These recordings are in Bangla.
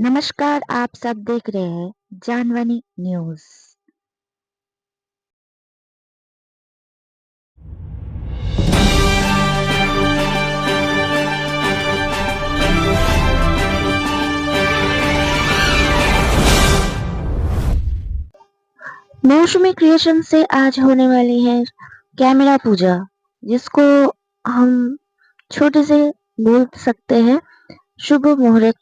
नमस्कार, आप सब देख रहे हैं जानवानी न्यूज़। मौसमी क्रिएशन से आज होने वाली है कैमरा पूजा, जिसको हम छोटे से बोल सकते हैं शुभ मुहूर्त।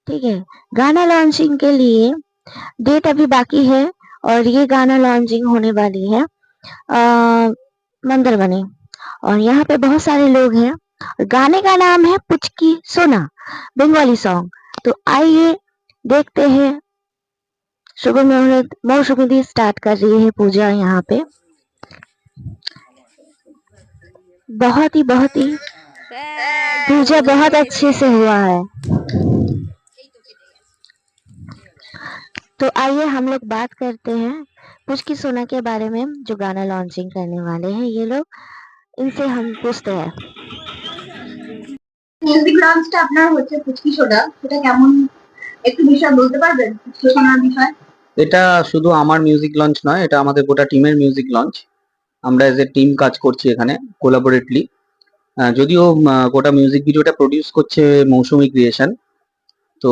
ठीक है, गाना लॉन्चिंग के लिए डेट अभी बाकी है और ये गाना लॉन्चिंग होने वाली है मंदरबनी और यहाँ पे बहुत सारे लोग हैं। गाने का नाम है पुचकी सोना, बंगाली सॉन्ग। तो आइए देखते हैं। शुभ मुहूर्त मौसमी स्टार्ट कर रही है पूजा यहाँ पे। बहुत ही पूजा बहुत अच्छे से हुआ है। तो आइए हम लोग बात करते हैं पुचकी सोना के बारे में, जो गाना लॉन्चिंग करने वाले हैं ये लोग। इनसे हम पूछते हैं। মিউজিক লঞ্চটা আপনার হচ্ছে পুচকি সোডা, সেটা কেমন একটু বিষয় বলতে পারবেন? পুচকি সোনার বিষয়। এটা শুধু আমার মিউজিক লঞ্চ নয়, এটা আমাদের গোটা টিমের মিউজিক লঞ্চ। আমরা এজ এ টিম কাজ করছি এখানে কোলাবোরেটলি। যদিও গোটা মিউজিক ভিডিওটা প্রডিউস করছে মৌসুমী ক্রিয়েশন। তো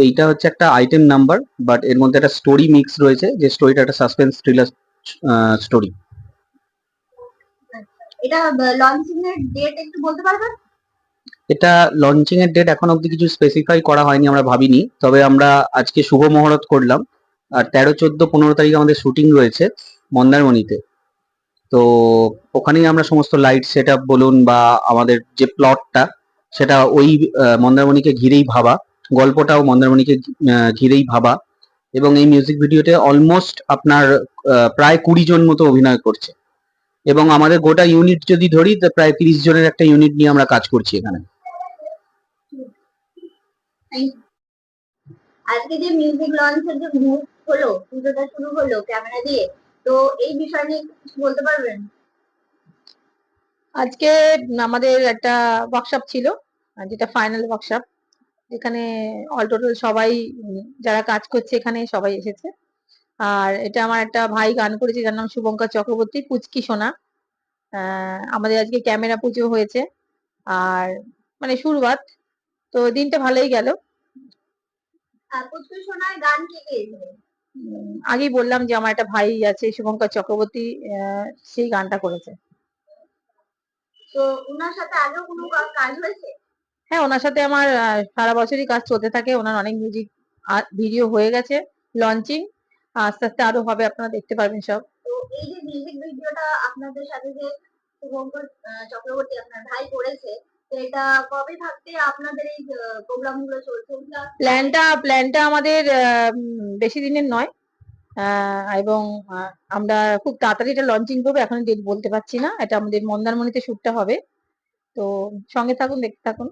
এইটা হচ্ছে একটা আইটেম নাম্বার, বাট এর মধ্যে একটা স্টোরি মিক্স রয়েছে, যে স্টোরিটা একটা সাসপেন্স থ্রিলার স্টোরি। এটা লঞ্চিং এর ডেট একটু বলতে পারবেন? এটা লঞ্চিং এর ডেট এখন অবধি কিছু স্পেসিফাই করা হয়নি, আমরা ভাবিনি। তবে আমরা আজকে শুভ মুহূর্ত করলাম। আর 13, 14, 15 তারিখ আমাদের শুটিং রয়েছে মন্দারমণিতে। তো ওখানেই আমরা সমস্ত লাইট সেট আপ বলুন বা আমাদের যে প্লটটা, সেটা ওই মন্দারমণিকে ঘিরেই ভাবা, গল্পটাও মন্দারমণিকে ঘিরেই ভাবা। এবং এই মিউজিক ভিডিওতে অলমোস্ট আপনার প্রায় 20 জন মতো অভিনয় করছে। এবং আমাদের গোটা ইউনিট যদি ধরি, তো প্রায় 30 জনের একটা ইউনিট নিয়ে আমরা কাজ করছি এখানে। আজকে যে মিউজিক লঞ্চের যে মুহূর্ত হলো, পুজোটা শুরু হলো ক্যামেরা দিয়ে, তো এই বিষয় নিয়ে কিছু বলতে পারবেন? আজকে আমাদের একটা ওয়ার্কশপ ছিল, যেটা ফাইনাল ওয়ার্কশপ, যেখানে অল টোটাল সবাই যারা কাজ করছে এখানে সবাই এসেছে। আর এটা আমার একটা ভাই গান করেছে, যার নাম শুভঙ্কর চক্রবর্তী, পুচকি সোনা। আমাদের আজকে ক্যামেরা পুজো হয়েছে আর মানে শুরুয়াত, তো দিনটা ভালোই গেল। পুচকি সোনার গান কে গেয়েছে? আগেই বললাম যে আমার একটা ভাই আছে শুভঙ্কর চক্রবর্তী, সেই গানটা করেছে। তো ওনার সাথে আগেও কোনো কাজ হয়েছে? হ্যাঁ, ওনার সাথে আমার সারা বছরই কাজ চলতে থাকে। ওনার অনেক মিউজিক ভিডিও হয়ে গেছে লঞ্চিং, আস্তে আস্তে আরো হবে, আপনারা দেখতে পারবেন সব। তো এই যে মিউজিক ভিডিওটা আপনাদের সাথে যে শুভঙ্কর চক্রবর্তী আপনার ভাই করেছে, তো এটা কবে থাকতে আপনাদের এই প্রোগ্রাম গুলো চলছে? প্ল্যানটা আমাদের বেশি দিনের নয়, এবং আমরা খুব তাড়াতাড়ি এটা লঞ্চিং করবো। এখন ডেট বলতে পারছি না। এটা আমাদের মন্দারমণিতে শুটটা হবে, তো সঙ্গে থাকুন, দেখতে থাকুন।